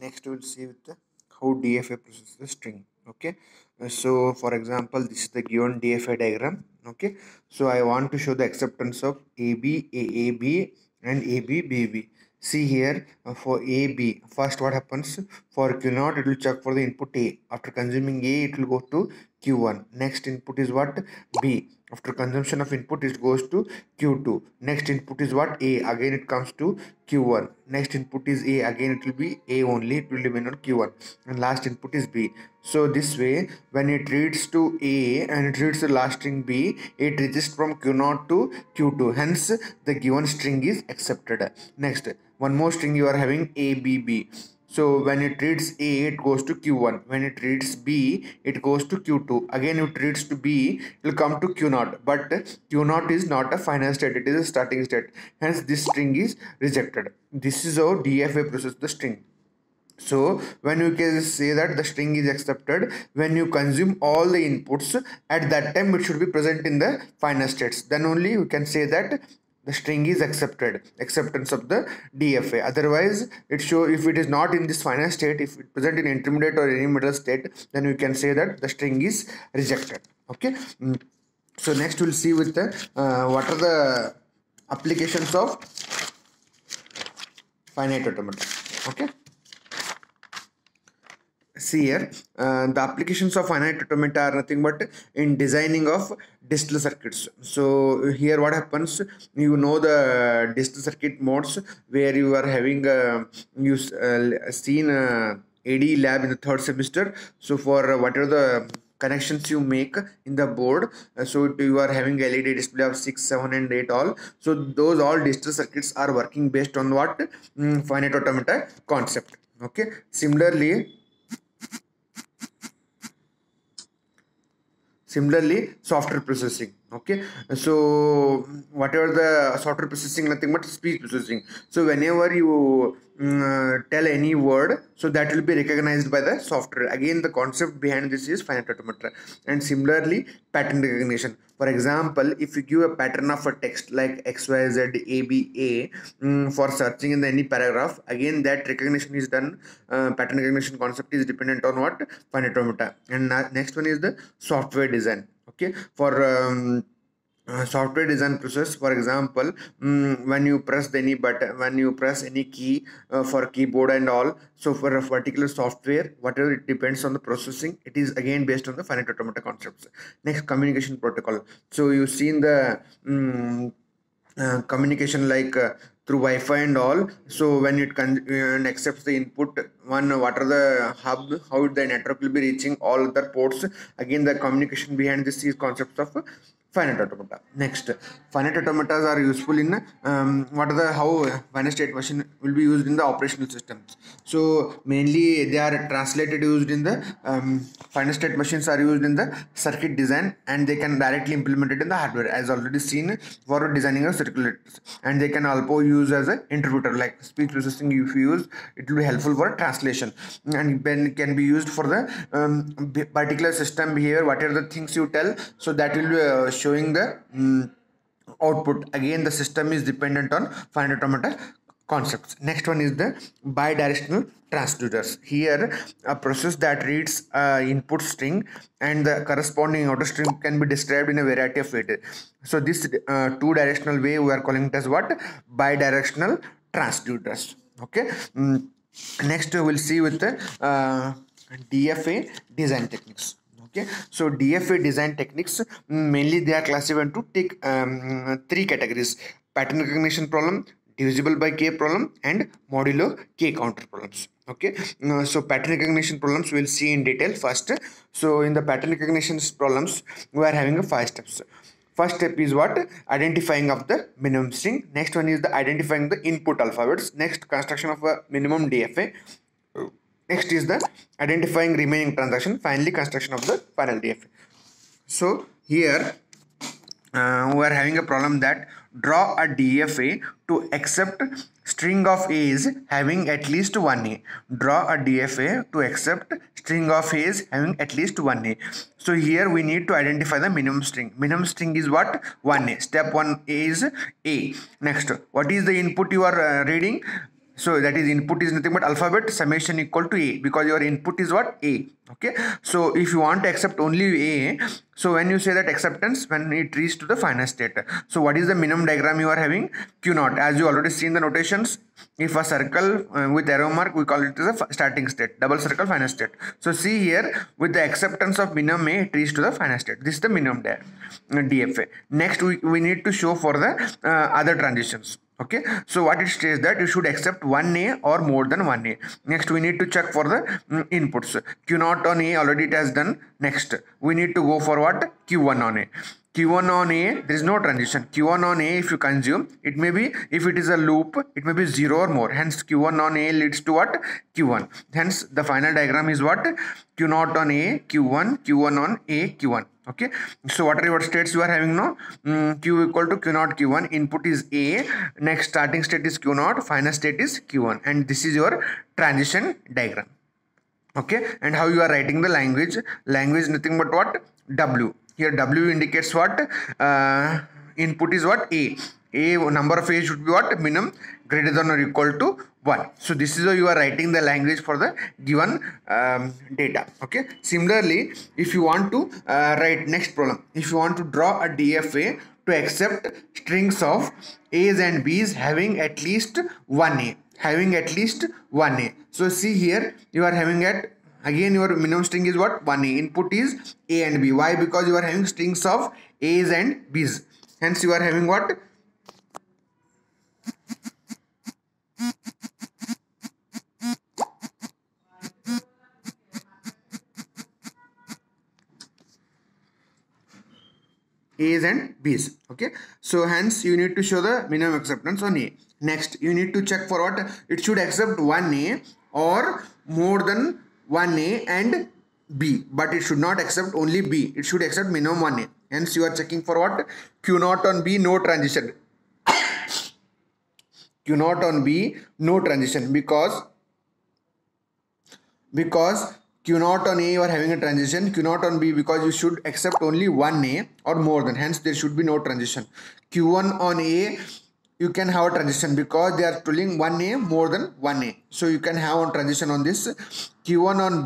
Next we'll see with the how DFA processes the string. Okay, so for example, this is the given DFA diagram. Okay, so I want to show the acceptance of AB, AAB, and AB, BB. See here for AB, first what happens for Q0, it will check for the input A. After consuming A, it will go to Q1. Next input is what? B. After consumption of input, it goes to Q2. Next input is what? A. Again, it comes to Q1. Next input is A. Again, it will be A only. It will remain on Q1. And last input is B. So this way, when it reads to A and it reads the last string B, it reaches from Q0 to Q2. Hence, the given string is accepted. Next, one more string you are having ABB. So when it reads A, it goes to Q1. When it reads B, it goes to Q2. Again, if it reads to B, it will come to Q0. But Q0 is not a final state. It is a starting state. Hence, this string is rejected. This is how DFA processes the string. So when you can say that the string is accepted, when you consume all the inputs, at that time it should be present in the final states. Then only you can say that the string is accepted, acceptance of the DFA. Otherwise, it show if it is not in this final state, if it present in intermediate or any middle state, then you can say that the string is rejected. Okay. So next we'll see with the what are the applications of finite automata. Okay. See here, the applications of finite automata are nothing but in designing of digital circuits. So here what happens, you know the digital circuit modes where you are having seen AD lab in the third semester. So for whatever the connections you make in the board, so you are having LED display of 6, 7 and 8 all. So those all digital circuits are working based on what? Finite automata concept. Okay, similarly software processing. Okay, so whatever the software processing, nothing but speech processing. So whenever you tell any word, so that will be recognized by the software. Again, the concept behind this is finite automata. And similarly pattern recognition. For example, if you give a pattern of a text like XYZ ABA for searching in any paragraph, again that recognition is done. Pattern recognition concept is dependent on what? Finite automata. And next one is the software design. Okay, for software design process, for example, when you press any button, when you press any key for keyboard and all, so for a particular software, whatever it depends on the processing, it is again based on the finite automata concepts. Next, communication protocol. So you see in the communication like through Wi-Fi and all. So when it accepts the input, what are the hub, how the network will be reaching all other ports. Again, the communication behind this is concepts of finite automata. Next, finite automatas are useful in what are the how finite state machine will be used in the operational systems. So mainly they are translated used in the finite state machines are used in the circuit design, and they can directly implement it in the hardware as already seen for designing of circulators. And they can also use as an interpreter like speech processing. If you use, it will be helpful for translation, and then can be used for the particular system behavior, whatever the things you tell, so that will be showing the output. Again, the system is dependent on finite automata concepts. Next one is the bidirectional transducers. Here, a process that reads input string and the corresponding outer string can be described in a variety of ways. So this two-directional way we are calling it as what? Bidirectional transducers. Okay. Next we will see with the DFA design techniques. Okay, so DFA design techniques, mainly they are classified into three categories: pattern recognition problem, divisible by k problem, and modulo k counter problems. Okay, so pattern recognition problems we'll see in detail first. So in the pattern recognition problems, we are having 5 steps. First step is what? Identifying of the minimum string. Next one is the identifying the input alphabets. Next, construction of a minimum DFA. Next is the identifying remaining transaction. Finally, construction of the final DFA. So here we are having a problem that draw a DFA to accept string of A's having at least one A. Draw a DFA to accept string of A's having at least one A. So here we need to identify the minimum string. Minimum string is what? 1A. Step 1A is A. Next, what is the input you are reading? So that is input is nothing but alphabet summation equal to A, because your input is what? A. Okay, so if you want to accept only A, so when you say that acceptance, when it reaches to the final state, so what is the minimum diagram you are having? Q naught, as you already seen the notations. If a circle with arrow mark, we call it as a starting state, double circle final state. So see here, with the acceptance of minimum A, it reaches to the final state. This is the minimum DFA. Next we need to show for the other transitions. Okay, so what it says that you should accept 1A or more than 1A. Next we need to check for the inputs. Q0 on A already it has done. Next we need to go for what? Q1 on A. Q1 on A, there is no transition. Q1 on A, if you consume, it may be, if it is a loop, it may be 0 or more. Hence Q1 on A leads to what? Q1. Hence the final diagram is what? Q0 on A, Q1, Q1 on A, Q1. Okay, so whatever states you are having now, Q equal to Q0, Q1, input is A, next starting state is Q0, final state is Q1, and this is your transition diagram. Okay, and how you are writing the language? Language nothing but what? W. Here W indicates what? Input is what? A. Number of A should be what? Minimum greater than or equal to 1. So this is how you are writing the language for the given data. Okay. Similarly, if you want to write next problem, if you want to draw a DFA to accept strings of A's and B's having at least 1A. Having at least 1A. So see here, you are having at, again your minimum string is what? 1A. Input is A and B. Why? Because you are having strings of A's and B's. Hence you are having what? A's and B's. Okay, so hence you need to show the minimum acceptance on A. Next you need to check for what? It should accept 1A or more than 1A and B, but it should not accept only B. It should accept minimum 1A. Hence you are checking for what? Q0 on B, no transition. Q0 on B, no transition, because Q0 on A you are having a transition, Q0 on B because you should accept only 1A or more than, hence there should be no transition. Q1 on A you can have a transition because they are telling 1A more than 1A, so you can have a transition on this. Q1 on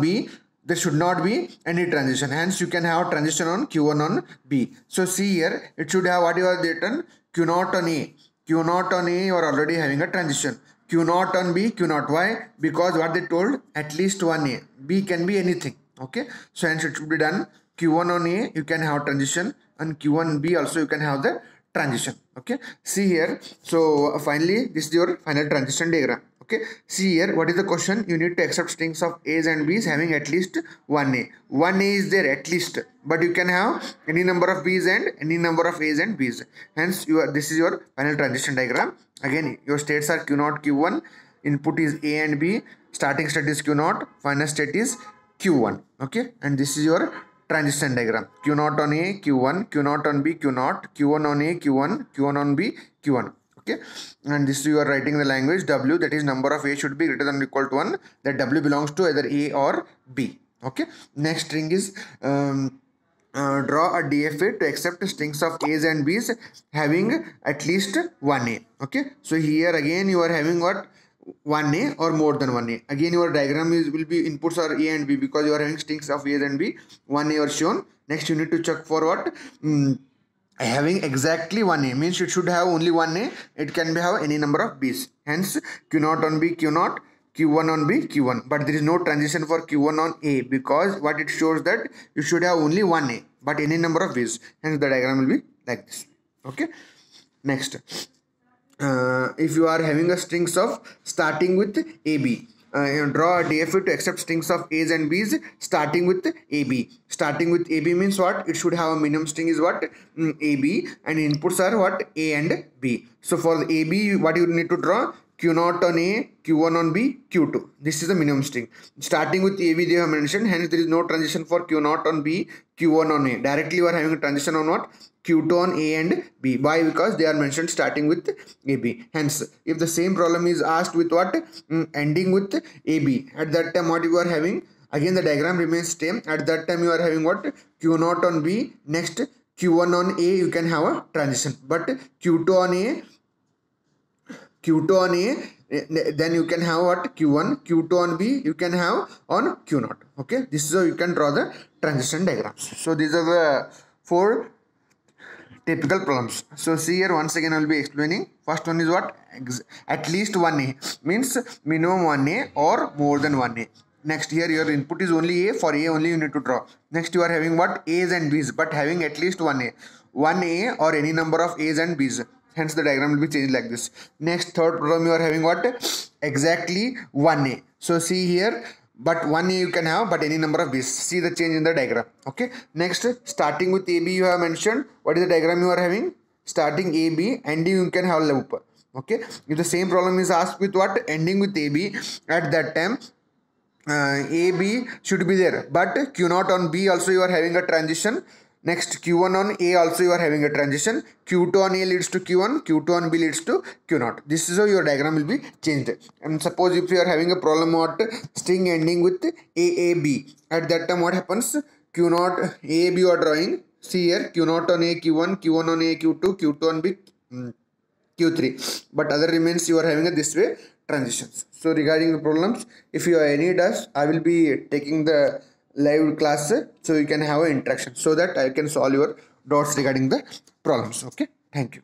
B there should not be any transition, hence you can have transition on Q1 on B. So see here, it should have what you are written, Q0 on A. Q0 on A you are already having a transition. Q0 on B, Q0. Why? Because what they told, at least 1A. B can be anything. Okay, so hence it should be done. Q1 on A you can have transition, and Q1 B also you can have the transition. Okay, see here, so finally this is your final transition diagram. Okay, see here, what is the question? You need to accept strings of A's and B's having at least 1A. 1A is there at least, but you can have any number of B's and any number of A's and B's. Hence this is your final transition diagram. Again your states are Q0, Q1, input is A and B, starting state is Q0, final state is Q1. Okay, and this is your transition diagram. Q0 on A, Q1, Q0 on B, Q0, Q1 on A, Q1, Q1 on B, Q1. Okay, and this you are writing the language W, that is number of A should be greater than or equal to 1. That W belongs to either A or B. Okay, next string is draw a DFA to accept strings of A's and B's having at least 1A. Okay, so here again you are having what? 1A or more than 1A. Again your diagram will be inputs are A and B because you are having strings of A and B. 1A are shown. Next you need to check for what? Having exactly 1A means it should have only 1A. It can have any number of B's. Hence Q0 on B, Q0, Q1 on B, Q1. But there is no transition for Q1 on A because what it shows that you should have only 1A but any number of B's. Hence the diagram will be like this. Okay. Next, if you are having a strings of starting with AB, draw a DFA to accept strings of A's and B's starting with AB. Starting with AB means what? It should have a minimum string is what? AB, and inputs are what? A and B. So for the AB, what you need to draw? Q0 on A, Q1 on B, Q2. This is the minimum string. Starting with AB they have mentioned, hence there is no transition for Q0 on B, Q1 on A. Directly you are having a transition on what? Q2 on A and B. Why? Because they are mentioned starting with AB. Hence, if the same problem is asked with what? Ending with AB. At that time what you are having? Again the diagram remains same. At that time you are having what? Q0 on B. Next Q1 on A you can have a transition. But Q2 on A Q2 on A, then you can have what, Q1, Q2 on B, you can have on Q0. Okay, this is how you can draw the transition diagrams. So these are the 4 typical problems. So see here, once again I will be explaining. First one is what, at least 1A means minimum 1A or more than 1A. Next, here your input is only A, for A only you need to draw. Next, you are having what, A's and B's, but having at least 1A or any number of A's and B's, hence the diagram will be changed like this. Next, third problem, you are having what, exactly 1A. So see here, but 1A you can have, but any number of B's. See the change in the diagram. Okay, next, starting with AB you have mentioned. What is the diagram you are having? Starting AB, ending you can have loop. Okay, if the same problem is asked with what, ending with AB, at that time AB should be there, but Q0 on B also you are having a transition. Next, Q1 on A also you are having a transition. Q2 on A leads to Q1, Q2 on B leads to Q0. This is how your diagram will be changed. And suppose if you are having a problem what, string ending with AAB, at that time what happens, Q0 AAB you are drawing. See here, Q0 on A Q1, Q1 on A Q2, Q2 on B Q3, but other remains you are having a this way transitions. So regarding the problems, if you have any doubts, I will be taking the live class, so you can have an interaction, so that I can solve your doubts regarding the problems. Okay, thank you.